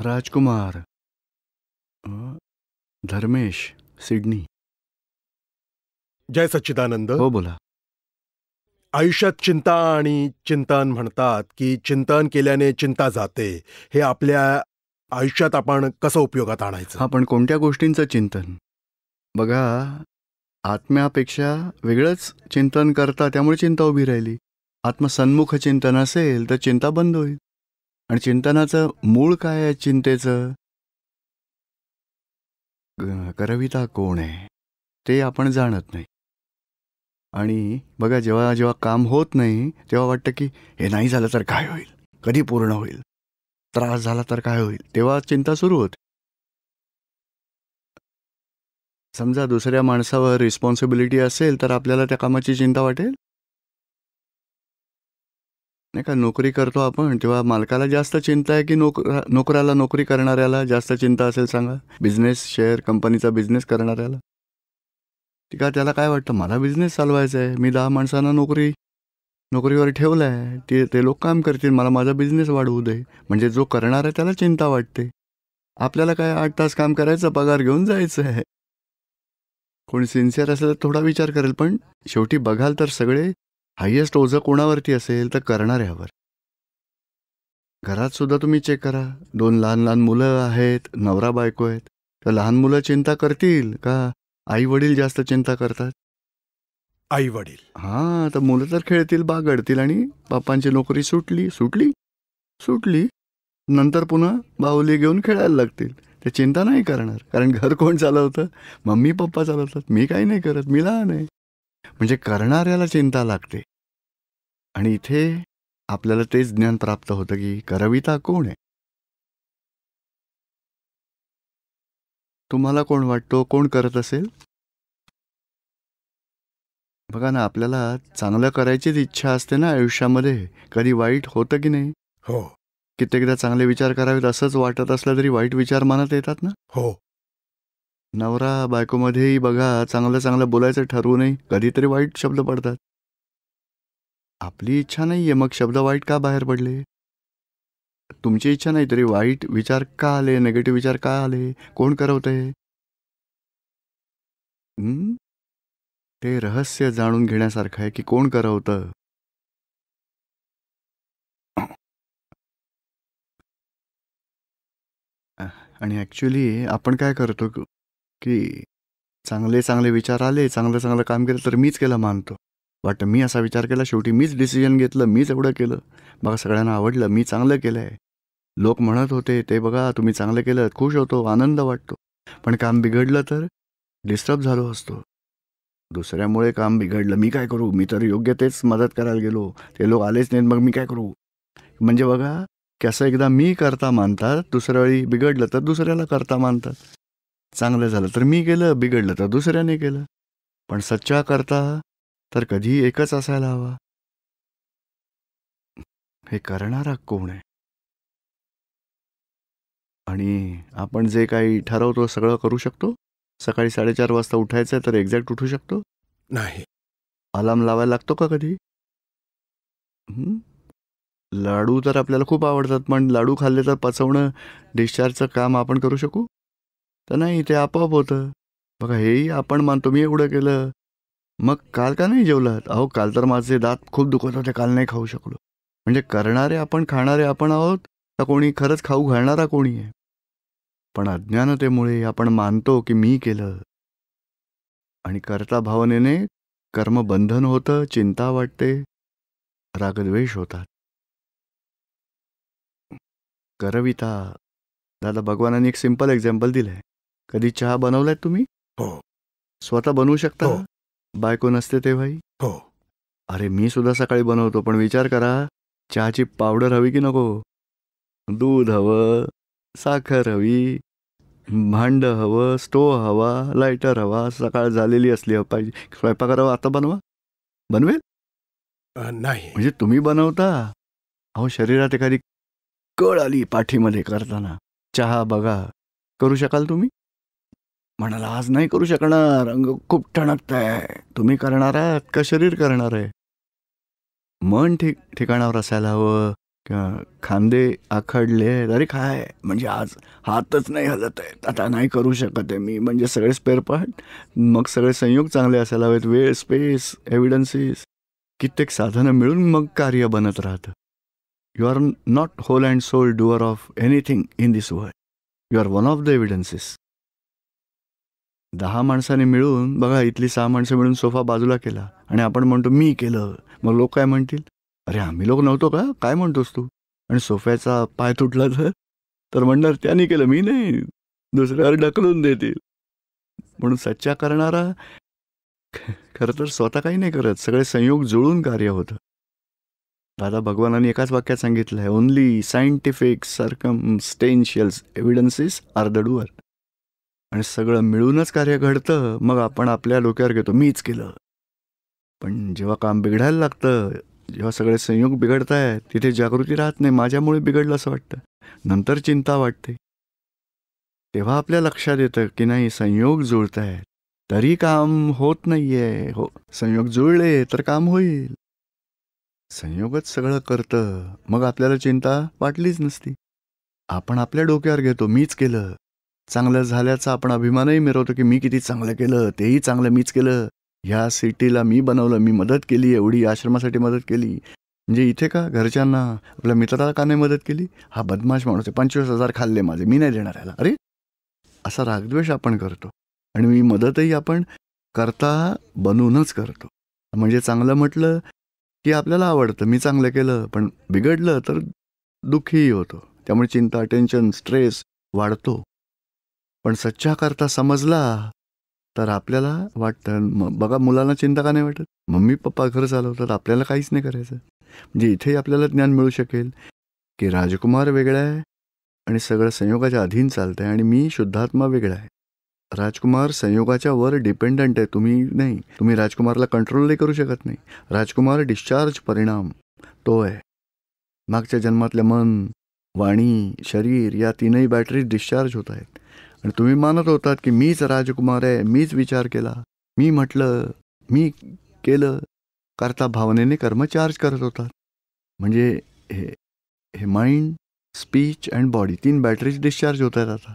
राजकुमार. Dharmesh, Sydney. जय सच्चिदानंद. हो, बोला. आयुष्यात चिंता आणि चिंतन म्हणतात की चिंतन केल्याने चिंता जाते. हे आपल्या आयुष्यात आपण कसं उपयोगात आणायचं? हा, पण कोणत्या गोष्टींचं चिंतन? बघा, आत्म्यापेक्षा वेगळंच चिंतन करता, त्यामुळे चिंता उभी राहिली. आत्मसन्मुख चिंतन असेल तर चिंता बंद होईल. आणि चिंतनाचं मूळ काय आहे? चिंतेचं करविता कोण आहे ते आपण जाणत नाही. आणि बघा, जेव्हा जेव्हा काम होत नाही तेव्हा वाटतं की हे नाही झालं तर काय होईल, कधी पूर्ण होईल, त्रास झाला तर काय होईल, तेव्हा चिंता सुरू होते. समजा दुसऱ्या माणसावर रिस्पॉन्सिबिलिटी असेल तर आपल्याला त्या कामाची चिंता वाटेल नाही का. नोकरी करतो आपण तेव्हा मालकाला जास्त चिंता आहे की नोकराला, नोकरी करणाऱ्याला जास्त चिंता असेल सांगा? बिझनेस, शेअर कंपनीचा बिझनेस करणाऱ्याला ठीक आहे, त्याला काय वाटतं, मला बिझनेस चालवायचा आहे, मी 10 माणसांना नोकरीवर ठेवलं आहे, ते लोक काम करतील, मला माझा बिझनेस वाढवू दे. म्हणजे जो करणार आहे त्याला चिंता वाटते. आपल्याला काय 8 तास काम करायचं, पगार घेऊन जायचं आहे. कोणी सिन्सिअर असेल तर थोडा विचार करेल, पण शेवटी बघाल तर सगळे हायेस्ट ओझं कोणावरती असेल तर करणाऱ्यावर. घरात सुद्धा तुम्ही चेक करा, 2 लहान लहान मुलं आहेत, नवरा बायको आहेत, तर लहान मुलं चिंता करतील का आई वडील जास्त चिंता करतात? आई वडील. हां, तर मुलं तर खेळतील, बागडतील आणि बापांची नोकरी सुटली नंतर पुन्हा बाहुली घेऊन खेळायला लागतील. ते चिंता नाही करणार, कारण घर कोण चालवतं? मम्मी पप्पा चालवतात. मी काही नाही करत, मी लहान आहे. म्हणजे करणाऱ्याला चिंता लागते. आणि इथे आपल्याला तेच ज्ञान प्राप्त होतं की करविता कोण आहे. तुम्हाला कोण वाटतो, कोण करत असेल? बघा ना, आपल्याला चांगलं करायचीच इच्छा असते ना आयुष्यामध्ये. कधी वाईट होतं की नाही? हो. कित्येकदा चांगले विचार करावेत असंच वाटत असलं तरी वाईट विचार मनात येतात ना. हो. नवरा बायकोमध्येही बघा, चांगलं चांगलं बोलायचं ठरवूनही कधीतरी वाईट शब्द पडतात. आपली इच्छा नाहीये, मग शब्द वाईट का बाहेर पडले? तुमची इच्छा नाही तरी वाईट विचार का आले, निगेटिव्ह विचार का आले? कोण करवतंय? ते रहस्य जाणून घेण्यासारखं आहे की कोण करवतं. आणि ॲक्च्युली आपण काय करतो की चांगले चांगले विचार आले, चांगलं चांगलं काम केलं तर मीच केलं मानतो. वाटतं मी असा विचार केला, शेवटी मीच डिसिजन घेतलं, मीच एवढं केलं, बघा सगळ्यांना आवडलं, मी चांगलं केलं आहे. लोक म्हणत होते ते बघा तुम्ही चांगलं केलं, खुश होतो, आनंद वाटतो. पण काम बिघडलं तर डिस्टर्ब झालो असतो. दुसऱ्यामुळे काम बिघडलं, मी काय करू, मी तर योग्य तेच मदत करायला गेलो, ते लोक आलेच नाहीत, मग मी काय करू. म्हणजे बघा की असं एकदा मी करता मानतात, दुसऱ्या वेळी बिघडलं तर दुसऱ्याला करता मानतात. चांगलं झालं तर मी केलं, बिघडलं तर दुसऱ्याने केलं. पण सच्चा करता तर कधी एकच असायला हवा. हे करणारा कोण आहे? आणि आपण जे काही ठरवतो सगळं करू शकतो? सकाळी 4:30 वाजता उठायचं तर एक्झॅक्ट उठू शकतो? नाही. अलार्म लावायला लागतो का कधी? लाडू तर आपल्याला खूप आवडतात, पण लाडू खाल्ले तर पचवणं, डिस्चार्जचं काम आपण करू शकू? तर नाही, ते आपोआप होतं. बघा, हेही आपण मानतो, मी एवढं केलं, मग काल का नाही जेवलात? अहो, काल तर माझे दात खूप दुखत होते, काल नाही खाऊ शकलो. म्हणजे करणारे आपण, खाणारे आपण आहोत का कोणी खरंच खाऊ घालणारा कोणी आहे? पण अज्ञानतेमुळे आपण मानतो की मी केलं. आणि करता भावनेने कर्मबंधन होतं, चिंता वाटते, रागद्वेष होतात. करविता. दादा भगवानांनी एक सिंपल एक्झाम्पल दिलंय. कधी चहा बनवलाय तुम्ही? हो. स्वतः बनवू शकता? हो. बायको नसते तेव्हाही? हो. अरे, मी सुद्धा सकाळी बनवतो, पण विचार करा, चहाची पावडर हवी की नको? दूध हवं, साखर हवी, भांड हवं, स्टोव्ह हवा, लायटर हवा, सकाळ झालेली असली पाहिजे. स्वयंपाकाला आता बनवेल? नाही. म्हणजे तुम्ही बनवता? अहो, शरीरात एखादी कळ आली पाठीमध्ये करताना, चहा बघा, करू शकाल तुम्ही? म्हणाला आज नाही करू शकणार, अंग खूप ठणकतंय. तुम्ही करणार आहात का शरीर करणार आहे? मन ठिकाणावर असायला हवं, खांदे आखडले आहेत, अरे काय म्हणजे आज हातच नाही हलत आहेत, आता नाही करू शकत आहे मी, म्हणजे सगळे स्पेअर पार्ट, मग सगळे संयोग चांगले असायला हवेत, वेळ, स्पेस, एव्हिडन्सेस, कित्येक साधनं मिळून मग कार्य बनत राहतं. You are not whole and sole doer of anything in this world, you are one of the evidences. 10 माणसांनी मिळून बघा, इथली 6 माणसं मिळून सोफा बाजूला केला आणि आपण म्हणतो मी केलं, मग लोक काय म्हणतील, अरे आम्ही लोक नव्हतो का, काय म्हणतोस तू. आणि सोफ्याचा पाय तुटला तर म्हणणार त्यांनी केलं, मी नाही, दुसऱ्यावर ढकलून देतील. म्हणून सच्चा करणारा खरं तर स्वतः काही नाही करत, सगळे संयोग जुळून कार्य होतं. दादा भगवानांनी एकाच वाक्यात सांगितलं आहे, only scientific circumstantial evidences are the doer. आणि सगळं मिळूनच कार्य घडतं. मग आपण आपल्या डोक्यावर घेतो मीच केलं. पण जेव्हा काम बिघडायला लागतं, जेव्हा सगळे संयोग बिघडत आहेत, तिथे जागृती राहत नाही, माझ्यामुळे बिघडलं असं वाटतं. नंतर चिंता वाटते. तेव्हा आपल्या लक्षात येतं की नाही, संयोग जुळत आहेत तरी काम होत नाहीये. हो, संयोग जुळले तर काम होईल. संयोगच सगळं करतं, मग आपल्याला चिंता वाटलीच नसती. आपण आपल्या डोक्यावर घेतो मीच केलं. चांगलं झाल्याचा आपण अभिमानही मिरवतो की मी किती चांगलं केलं, तेही चांगलं मीच केलं, ह्या सिटीला मी बनवलं, मी मदत केली, एवढी आश्रमासाठी मदत केली. म्हणजे इथे का घरच्यांना, आपल्या मित्राला का नाही मदत केली, हा बदमाश माणूस आहे, 25,000 खाल्ले माझे, मी नाही देणार याला. अरे, असा रागद्वेष आपण करतो. आणि मी मदतही आपण करता बनूनच करतो. म्हणजे चांगलं म्हटलं की आपल्याला आवडतं, मी चांगलं केलं, पण बिघडलं तर दुःखीही होतो. त्यामुळे चिंता, टेन्शन, स्ट्रेस वाढतो. पण सच्चा करता समजला तर आपल्याला वाटतं, बघा मुलांना चिंता का नाही वाटत, मम्मी पप्पा घर चालवतात, आपल्याला काहीच नाही करायचं. म्हणजे इथेही आपल्याला ज्ञान मिळू शकेल की राजकुमार वेगळा आहे आणि सगळं संयोगाच्या अधीन चालतं आहे, आणि मी शुद्धात्मा वेगळा आहे. राजकुमार संयोगाच्या वर डिपेंडंट आहे, तुम्ही नाही. तुम्ही राजकुमारला कंट्रोलही करू शकत नाही. राजकुमार डिस्चार्ज परिणाम तो आहे. मागच्या जन्मातल्या मन, वाणी, शरीर या तीनही बॅटरीज डिस्चार्ज होत आहेत. आणि तुम्ही मानत होतात की मीच राजकुमार आहे, मीच विचार केला, मी म्हटलं, मी केलं. करता भावनेने कर्म चार्ज करत होतात. म्हणजे हे mind, speech and body 3 batteries discharge होत आहेत आता.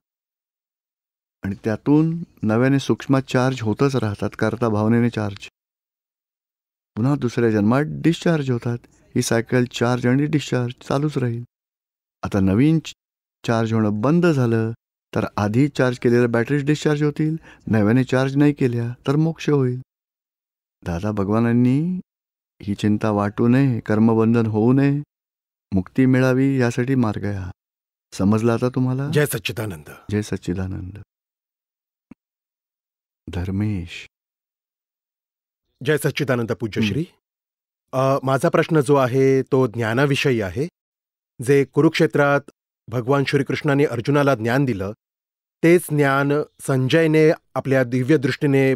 आणि त्यातून नव्याने सूक्ष्म चार्ज होतच राहतात, करता भावनेने चार्ज. पुन्हा दुसऱ्या जन्मात डिस्चार्ज होतात. ही सायकल चार्ज आणि डिस्चार्ज चालूच राहील. आता नवीन चार्ज होणं बंद झालं तर आधी चार्ज केलेल्या बॅटरीज डिस्चार्ज होतील, नव्याने चार्ज नाही केल्या तर मोक्ष होईल. दादा भगवानांनी ही चिंता वाटू नये, कर्मबंधन होऊ नये, मुक्ती मिळावी, यासाठी मार्ग आहे हा. समजला आता तुम्हाला? जय सच्चिदानंद. जय सच्चिदानंद. धर्मेश. जय सच्चिदानंद पूज्यश्री. माझा प्रश्न जो आहे तो ज्ञानाविषयी आहे. जे कुरुक्षेत्रात भगवान श्रीकृष्णाने अर्जुनाला ज्ञान दिलं, तेच ज्ञान संजयने आपल्या दिव्य दृष्टीने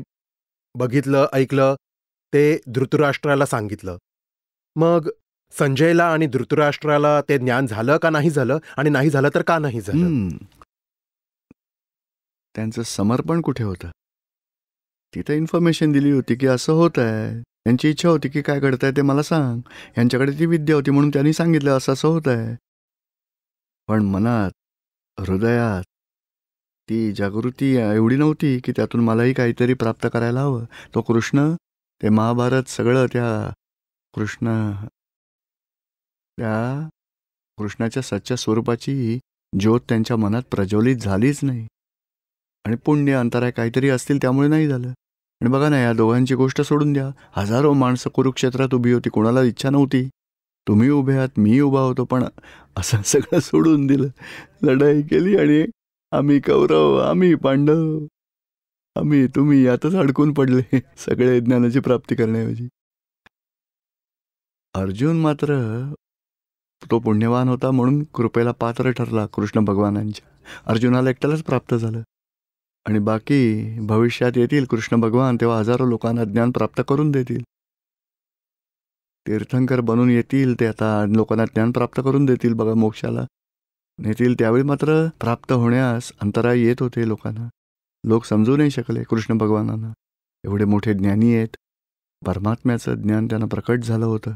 बघितलं, ऐकलं, ते धृतराष्ट्राला सांगितलं. मग संजयला आणि धृतराष्ट्राला ते ज्ञान झालं का नाही झालं, आणि नाही झालं तर का नाही झालं? त्यांचं समर्पण कुठे होतं? तिथे इन्फॉर्मेशन दिली होती की असं होत आहे. यांची इच्छा होती की काय घडतंय ते मला सांग. यांच्याकडे ती विद्या होती म्हणून त्यांनी सांगितलं असं असं होत आहे. पण मनात, हृदयात ती जागृती एवढी नव्हती की त्यातून मलाही काहीतरी प्राप्त करायला हवं. तो कृष्ण, ते महाभारत सगळं त्या कृष्णाच्या सच्च्या स्वरूपाची ज्योत त्यांच्या मनात प्रज्वलित झालीच नाही. आणि पुण्य, अंतराय काहीतरी असतील त्यामुळे नाही झालं. आणि बघा ना, या दोघांची गोष्ट सोडून द्या. हजारो माणसं कुरुक्षेत्रात उभी होती, कोणाला इच्छा नव्हती. तुम्ही उभे आहात, मी उभा होतो, पण असं सगळं सोडून दिलं. लढाई केली आणि आम्ही कौरव, आम्ही पांडव, आम्ही तुम्ही यातच अडकून पडले सगळे ज्ञानाची प्राप्ती करण्याऐवजी. अर्जुन मात्र तो पुण्यवान होता म्हणून कृपेला पात्र ठरला कृष्ण भगवानांच्या. अर्जुनाला एकट्यालाच प्राप्त झालं. आणि बाकी भविष्यात येतील कृष्ण भगवान, तेव्हा हजारो लोकांना ज्ञान प्राप्त करून देतील. तीर्थंकर बनून येतील ते, आता लोकांना ज्ञान प्राप्त करून देतील. बघा, मोक्षाला नेतील. त्यावेळी मात्र प्राप्त होण्यास अंतराय येत होते लोकांना. लोक समजू नाही शकले कृष्ण भगवानांना. एवढे मोठे ज्ञानी आहेत, परमात्म्याचं ज्ञान त्यांना प्रकट झालं होतं.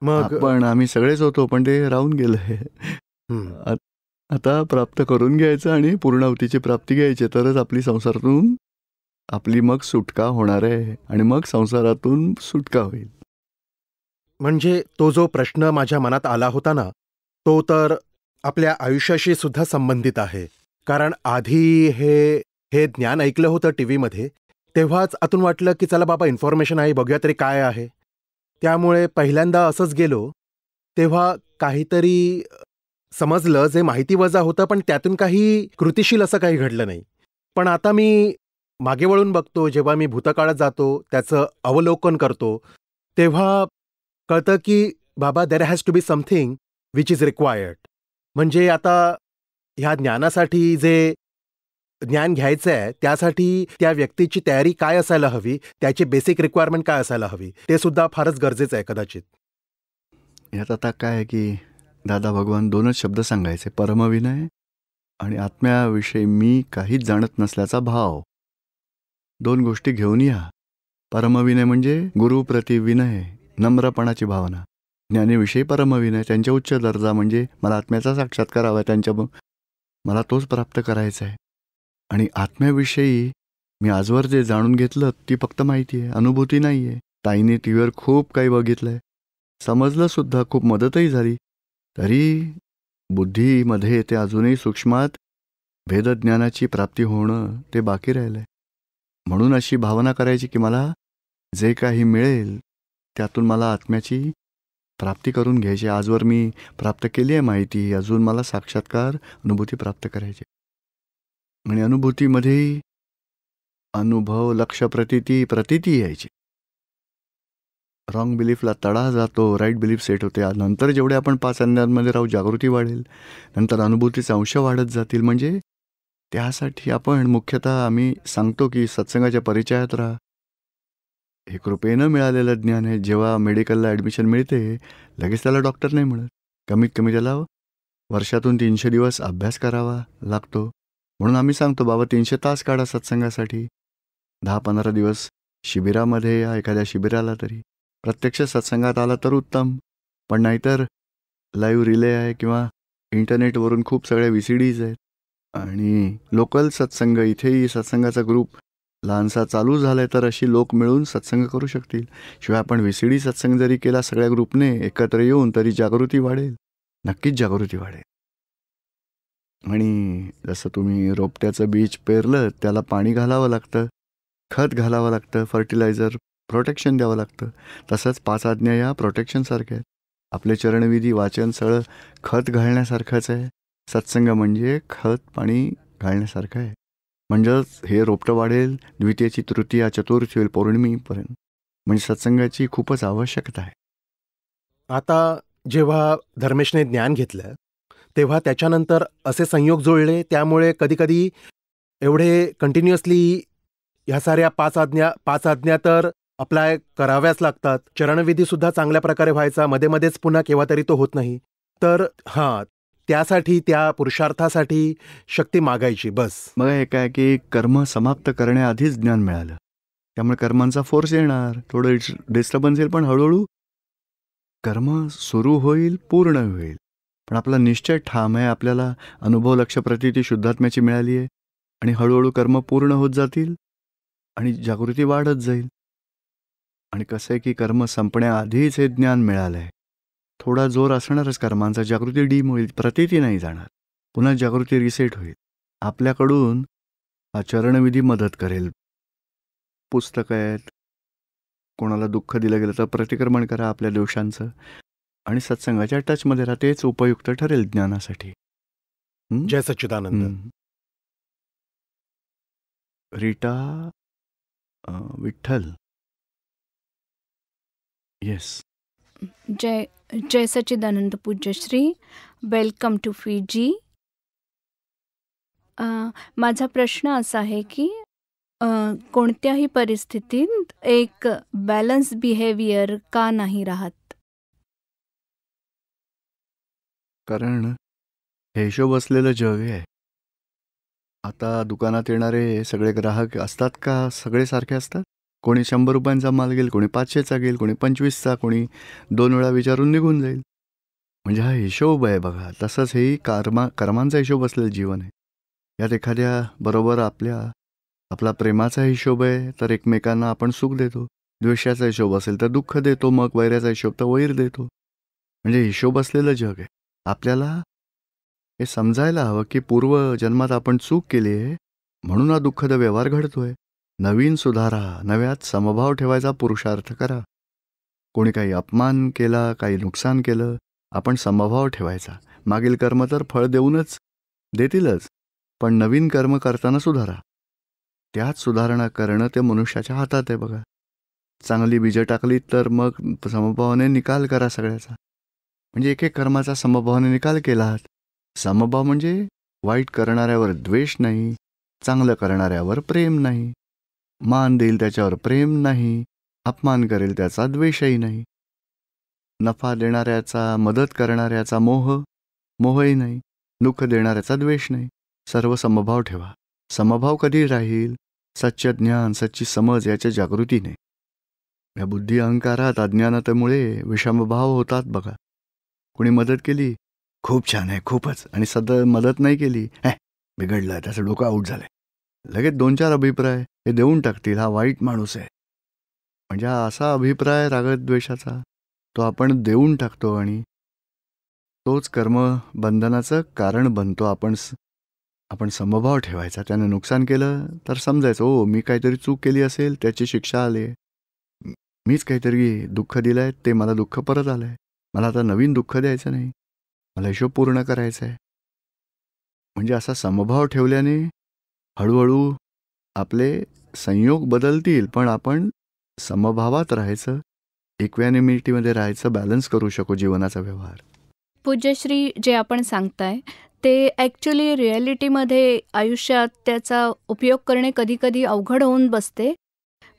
मग आम्ही सगळेच होतो, पण ते राहून गेलंय. हं. आता प्राप्त करून घ्यायचं आणि पूर्णाहुतीची प्राप्ती घ्यायची, तरच आपली संसारातून आपली मग सुटका होणार आहे आणि मग संसारातून सुटका होईल. म्हणजे तो जो प्रश्न माझ्या मनात आला होता ना, तो तर आपल्या आयुष्याशी सुद्धा संबंधित आहे. कारण आधी हे हे ज्ञान ऐकलं होतं टीव्हीमध्ये, तेव्हाच आतून वाटलं की चला बाबा इन्फॉर्मेशन आहे, बघूया तरी काय आहे. त्यामुळे पहिल्यांदा असंच गेलो, तेव्हा काहीतरी समजलं जे माहितीवजा होतं, पण त्यातून काही कृतिशील असं काही घडलं नाही. पण आता मी मागे वळून बघतो, जेव्हा मी भूतकाळात जातो, त्याचं अवलोकन करतो, तेव्हा कळतं की बाबा there has to be something which is required. म्हणजे आता ह्या ज्ञानासाठी जे ज्ञान घ्यायचं आहे, त्यासाठी त्या व्यक्तीची तयारी काय असायला हवी, त्याची बेसिक रिक्वायरमेंट काय असायला हवी, ते सुद्धा फारच गरजेचं आहे कदाचित. यात आता काय आहे की दादा भगवान 2च शब्द सांगायचे, परमविनय आणि आत्म्याविषयी मी काहीच जाणत नसल्याचा भाव. 2 गोष्टी घेऊन या. परमविनय म्हणजे गुरुप्रती विनय, नम्रपणाची भावना. ज्ञानीविषयी परमविनय, त्यांच्या उच्च दर्जा म्हणजे मला आत्म्याचा साक्षात्कार हवा आहे, मला तोच प्राप्त करायचा आहे. आणि आत्म्याविषयी मी आजवर जे जाणून घेतलं ती फक्त माहिती आहे, अनुभूती नाही आहे. ताईने टीव्हीवर खूप काही बघितलंय, समजलं सुद्धा, खूप मदतही झाली. तरी बुद्धीमध्ये ते अजूनही सूक्ष्मात भेदज्ञानाची प्राप्ती होणं ते बाकी राहिलंय. म्हणून अशी भावना करायची की मला जे काही मिळेल त्यातून मला आत्म्याची प्राप्ती करून घ्यायची. आजवर मी प्राप्त केली आहे माहिती, अजून मला साक्षात्कार अनुभूती प्राप्त करायची. आणि अनुभूतीमध्येही अनुभव, लक्ष, प्रतीती यायची. रॉंग बिलीफला तडा जातो, राईट बिलीफ सेट होते. नंतर जेवढे आपण 5 अज्ञानांमध्ये राहू, जागृती वाढेल, नंतर अनुभूतीचे अंश वाढत जातील. म्हणजे त्यासाठी आपण मुख्यतः आम्ही सांगतो की सत्संगाच्या परिचयात राहा. हे कृपेनं मिळालेलं ज्ञान आहे. जेव्हा मेडिकलला ॲडमिशन मिळते, लगेच त्याला डॉक्टर नाही मिळत. कमीत कमी त्याला वर्षातून 300 दिवस अभ्यास करावा लागतो. म्हणून आम्ही सांगतो बाबा 300 तास काढा सत्संगासाठी. 10-15 दिवस शिबिरामध्ये या, एखाद्या शिबिराला तरी. प्रत्यक्ष सत्संगात आला तर उत्तम, पण नाहीतर लाईव्ह रिले आहे किंवा इंटरनेटवरून खूप सगळ्या VCDs आहेत. आणि लोकल सत्संग, इथेही सत्संगाचा ग्रुप लहानसा चालू झालाय, तर अशी लोक मिळून सत्संग करू शकतील. शिवाय आपण VCD सत्संग जरी केला सगळ्या ग्रुपने एकत्र येऊन, तरी जागृती वाढेल, नक्कीच जागृती वाढेल. आणि जसं तुम्ही रोपट्याचं बीज पेरलं, त्याला पाणी घालावं लागतं, खत घालावं लागतं, फर्टिलायझर, प्रोटेक्शन द्यावं लागतं. तसंच 5 आज्ञा या प्रोटेक्शनसारख्या आहेत. आपले चरणविधी, वाचन सगळं खत घालण्यासारखंच आहे. सत्संग म्हणजे खत पाणी घालण्यासारखं आहे. म्हणजेच हे रोपटं वाढेल, द्वितीयेची तृतीया चतुर्थी होईल, पौर्णिमेपर्यंत. म्हणजे सत्संगाची खूपच आवश्यकता आहे. आता जेव्हा धर्मेशने ज्ञान घेतलं, तेव्हा त्याच्यानंतर असे संयोग जुळले, त्यामुळे कधी-कधी एवढे कंटिन्युअसली ह्या साऱ्या 5 आज्ञा तर अप्लाय कराव्याच लागतात. चरणविधीसुद्धा चांगल्या प्रकारे व्हायचा, मध्ये-मध्येच पुन्हा केव्हा तरी तो होत नाही. तर हां, त्यासाठी, त्या पुरुषार्थासाठी शक्ती मागायची बस. बघा, हे काय की कर्म समाप्त करण्याआधीच ज्ञान मिळालं, त्यामुळे कर्मांचा फोर्स येणार, थोडं डिस्टर्बन्स येईल, पण हळूहळू कर्म सुरू होईल, पूर्ण होईल. पण आपला निश्चय ठाम आहे, आपल्याला अनुभव, लक्ष, प्रतीती शुद्धात्म्याची मिळाली आहे आणि हळूहळू कर्म पूर्ण होत जातील आणि जागृती वाढत जाईल. आणि कसं आहे की कर्म संपण्याआधीच हे ज्ञान मिळालं आहे. थोडा जोर असणारच कर्मांचा, जागृती डीम होईल, प्रतीती नाही जाणार, पुन्हा जागृती रिसेट होईल. आपल्याकडून हा चरणविधी मदत करेल. पुस्तकं आहेत, कोणाला दुःख दिलं गेलं तर प्रतिक्रमण करा आपल्या दोषांचं, आणि सत्संगाच्या टचमध्ये राहा, तेच उपयुक्त ठरेल ज्ञानासाठी. जय सच्चिदानंद. रीटा विठ्ठल. येस. जय जय सच्चिदानंद पूज्यश्री. Welcome to Fiji. माझा प्रश्न असा आहे की कोणत्याही परिस्थितीत एक बॅलन्स बिहेवियर का नाही राहत? कारण हे हिशोब असलेलं जग आहे. आता दुकानात येणारे सगळे ग्राहक असतात का सगळे सारखे असतात? कोणी 100 रुपयांचा माल घेईल, कोणी 500चा घेईल, कोणी 25चा, कोणी 2 वेळा विचारून निघून जाईल. म्हणजे हा हिशोब आहे बघा. तसंच हे कर्मांचा हिशोब असलेलं जीवन आहे. यात एखाद्या बरोबर आपला प्रेमाचा हिशोब आहे तर एकमेकांना आपण सुख देतो. द्वेषाचा हिशोब असेल तर दुःख देतो. मग वैराचा हिशोब तर वैर देतो. म्हणजे हिशोब असलेलं जग आहे. आपल्याला हे समजायला हवं की पूर्वजन्मात आपण चूक केली आहे म्हणून हा दुःखद व्यवहार घडतोय. नवीन सुधारा, नव्यात समभाव ठेवायचा पुरुषार्थ करा. कोणी काही अपमान केला, काही नुकसान केलं, आपण समभाव ठेवायचा. मागील कर्म तर फळ देतीलच, पण नवीन कर्म करताना सुधारा. त्यात सुधारणा करणं ते मनुष्याच्या हातात आहे बघा. चांगली बीजं टाकली तर मग समभावाने निकाल करा सगळ्याचा. म्हणजे एक कर्माचा समभावाने निकाल केलात. समभाव म्हणजे वाईट करणाऱ्यावर द्वेष नाही, चांगलं करणाऱ्यावर प्रेम नाही, मान देईल त्याच्यावर प्रेम नाही, अपमान करेल त्याचा द्वेषही नाही, नफा देणाऱ्याचा, मदत करणाऱ्याचा मोहही नाही, दुःख देणाऱ्याचा द्वेष नाही. सर्व समभाव ठेवा. समभाव कधी राहील? सच्च ज्ञान, सच्ची समज याच्या जागृतीने. या बुद्धी अहंकारात अज्ञानातेमुळे विषमभाव होतात बघा. कोणी मदत केली, खूप छान आहे, खूपच, आणि सध्या मदत नाही केली, बिघडलं, त्याचं डोकं आऊट झालंय. लगेच 2-4 अभिप्राय हे देऊन टाकतील, हा वाईट माणूस आहे. म्हणजे हा असा अभिप्राय रागद्वेषाचा तो आपण देऊन टाकतो आणि तोच कर्म बंधनाचं कारण बनतो. आपण समभाव ठेवायचा. त्यानं नुकसान केलं तर समजायचं, ओ मी काहीतरी चूक केली असेल, त्याची शिक्षा आली, मीच काहीतरी दुःख दिलंय, ते मला दुःख परत आलंय, मला आता नवीन दुःख द्यायचं नाही, मला हिशोब पूर्ण करायचा आहे. म्हणजे असा समभाव ठेवल्याने हळूहळू आपले संयोग बदलतील, पण आपण समभावात राहायचं, इक्वॅनिमिटीमध्ये राहायचं, बॅलन्स करू शकू जीवनाचा व्यवहार. पूज्यश्री, जे आपण सांगताय ते ॲक्च्युली रिॲलिटीमध्ये आयुष्यात त्याचा उपयोग करणे कधीकधी अवघड होऊन बसते.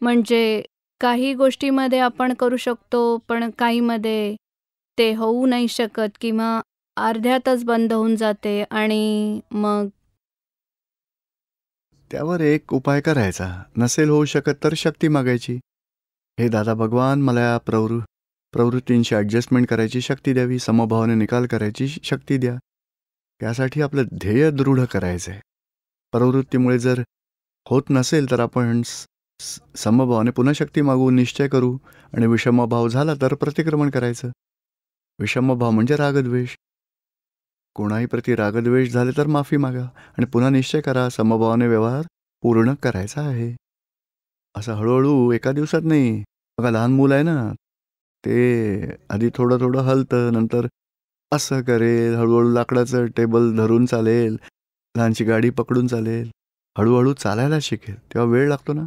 म्हणजे काही गोष्टीमध्ये आपण करू शकतो, पण काहीमध्ये ते होऊ नाही शकत किंवा अर्ध्यातच बंद होऊन जाते आणि मग त्यावर एक उपाय करायचा. नसेल होऊ शकत तर शक्ती मागायची. हे दादा भगवान, मला या प्रवृत्तींची ॲडजस्टमेंट करायची शक्ती द्यावी, समभावाने निकाल करायची शक्ती द्या. त्यासाठी आपलं ध्येय दृढ करायचं आहे. प्रवृत्तीमुळे जर होत नसेल तर आपण समभावाने पुन्हा शक्ती मागू, निश्चय करू, आणि विषमभाव झाला तर प्रतिक्रमण करायचं. विषमभाव म्हणजे रागद्वेष. कोणाही प्रति रागद्वेष झाले तर माफी मागा आणि पुन्हा निश्चय करा, समभावाने व्यवहार पूर्ण करायचा आहे. असं हळूहळू एका दिवसात नाही. बघा, लहान मुलं आहे ना, ते आधी थोडं थोडं हलतं, नंतर असं करेल, हळूहळू लाकडाचं टेबल धरून चालेल, लहानशी गाडी पकडून चालेल, हळूहळू चालायला शिकेल. तेव्हा वेळ लागतो ना,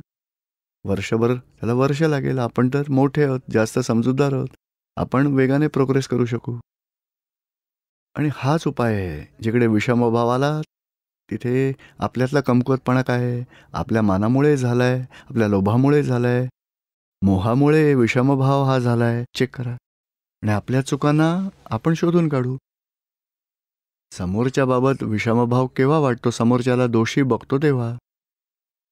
वर्षभर त्याला वर्ष लागेल. आपण तर मोठे आहोत, जास्त समजूतदार आहोत, आपण वेगाने प्रोग्रेस करू शकू. आणि हाच उपाय आहे. जिकडे विषमभाव आला तिथे आपल्यातला कमकुवतपणा काय आहे? आपल्या मानामुळे झालाय, आपल्या लोभामुळे झालाय, मोहामुळे विषमभाव हा झालाय, चेक करा. आणि आपल्या चुकांना आपण शोधून काढू. समोरच्या बाबत विषमभाव केव्हा वाटतो? समोरच्याला दोषी बघतो तेव्हा.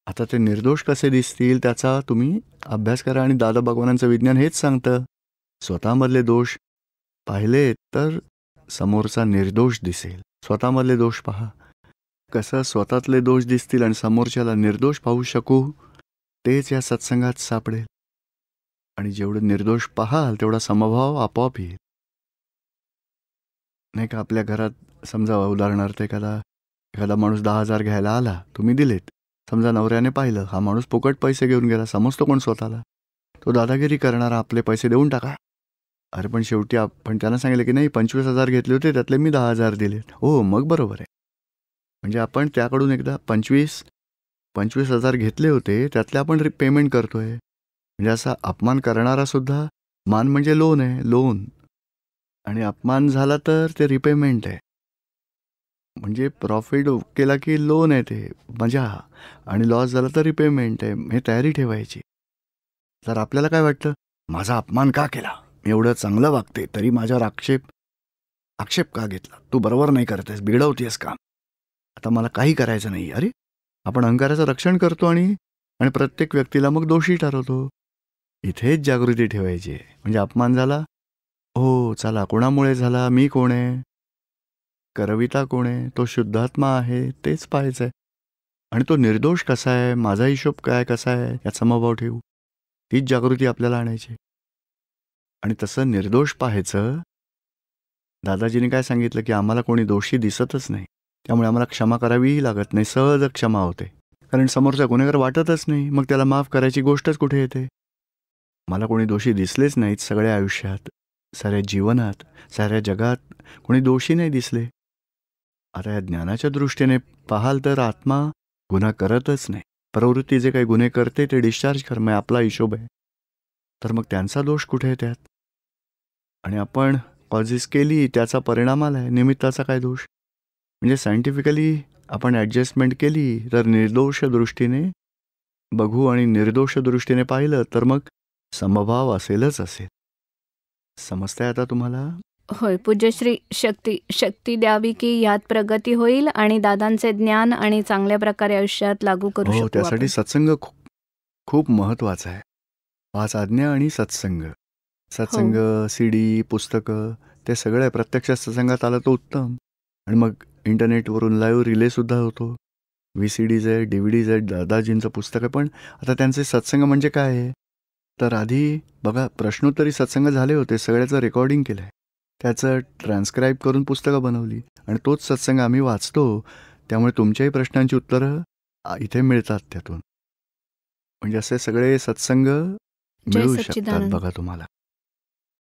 आता ते निर्दोष कसे दिसतील त्याचा तुम्ही अभ्यास करा. आणि दादा भगवानांचं विज्ञान हेच सांगतं, स्वतःमधले दोष पाहिले तर समोरचा निर्दोष दिसेल. स्वतःमधले दोष पहा. कसं स्वतःतले दोष दिसतील आणि समोरच्याला निर्दोष पाहू शकू, तेच या सत्संगात सापडेल. आणि जेवढं निर्दोष पाहाल तेवढा समभाव आपोआप येईल. नाही का, आपल्या घरात समजा उदाहरणार्थ एखादा माणूस 10,000 घ्यायला आला, तुम्ही दिलेत. समजा नवऱ्याने पाहिलं, हा माणूस फुकट पैसे घेऊन गेला, समजतो कोण स्वतःला, तो दादागिरी करणारा, आपले पैसे देऊन टाका. अरे पण शेवटी आपण त्यांना सांगितलं की नाही, 25,000 घेतले होते, त्यातले मी 10,000 दिलेत. हो, मग बरोबर आहे. म्हणजे आपण त्याकडून एकदा 25,000 घेतले होते, त्यातले आपण पेमेंट करतोय. म्हणजे असा अपमान करणारा सुद्धा, मान म्हणजे लोन आहे, लोन. आणि अपमान झाला तर ते रिपेमेंट आहे. म्हणजे प्रॉफिट केला की लोन आहे, ते मजा, आणि लॉस झाला तर रिपेमेंट आहे. हे तयारी ठेवायची. तर आपल्याला काय वाटतं, माझा अपमान का केला, मी एवढं चांगलं वागते तरी माझ्यावर आक्षेप का घेतला, तू बरोबर नाही करतेस, बिघडवतेस काम, आता मला काही करायचं नाही. अरे, आपण अहंकाराचं रक्षण करतो आणि आणि प्रत्येक व्यक्तीला मग दोषी ठरवतो. इथेच जागृती ठेवायची आहे. म्हणजे अपमान झाला, हो चला कोणामुळे झाला, मी कोण आहे, करविता कोण आहे, तो शुद्धात्मा आहे, तेच पाहायचं आहे. आणि तो निर्दोष कसा आहे, माझा हिशोब काय कसा आहे याचा समभाव ठेवू. तीच जागृती आपल्याला आणायची. आणि तसं निर्दोष पाहायचं. दादाजीने काय सांगितलं की आम्हाला कोणी दोषी दिसतच नाही, त्यामुळे आम्हाला क्षमा करावीही लागत नाही, सहज क्षमा होते. कारण समोरचा गुन्हेगार वाटतच नाही, मग त्याला माफ करायची गोष्टच कुठे येते. मला कोणी दोषी दिसलेच नाहीत सगळ्या आयुष्यात, साऱ्या जीवनात, साऱ्या जगात कोणी दोषी नाही दिसले. आता या ज्ञानाच्या दृष्टीने पाहाल तर आत्मा गुन्हा करतच नाही. प्रवृत्ती जे काही गुन्हे करते ते डिस्चार्ज करणे आपला हिशोब आहे. तर मग त्यांचा दोष कुठे आहे त्यात. आणि आपण कॉजेस केली, त्याचा परिणाम आला आहे, निमित्ताचा काय दोष. म्हणजे सायंटिफिकली आपण ॲडजस्टमेंट केली तर निर्दोष दृष्टीने बघू आणि निर्दोष दृष्टीने पाहिलं तर मग समभाव असेलच असेल. समजतंय आता तुम्हाला. होय पूज्यश्री. शक्ती द्यावी की यात प्रगती होईल आणि दादांचे ज्ञान आणि चांगल्या प्रकारे आयुष्यात लागू करू हो, शकू त्यासाठी आपण. सत्संग खूप महत्वाचा आहे. 5 आज्ञा आणि सत्संग. सत्संग, CD, पुस्तकं, ते सगळं आहे. प्रत्यक्ष सत्संगात आलं तर उत्तम. आणि मग इंटरनेटवरून लाईव्ह रिलेसुद्धा होतो. VCDज आहे, DVDज आहेत, दादाजींचं पुस्तक आहे. पण आता त्यांचे सत्संग म्हणजे काय आहे, तर आधी बघा प्रश्नोत्तरी सत्संग झाले होते, सगळ्याचं रेकॉर्डिंग केलं आहे, त्याचं ट्रान्स्क्राईब करून पुस्तकं बनवली आणि तोच सत्संग आम्ही वाचतो. त्यामुळे तुमच्याही प्रश्नांची उत्तरं इथे मिळतात त्यातून. म्हणजे असे सगळे सत्संग जय मिळू शकतात सच्चिदानंद. बघा तुम्हाला.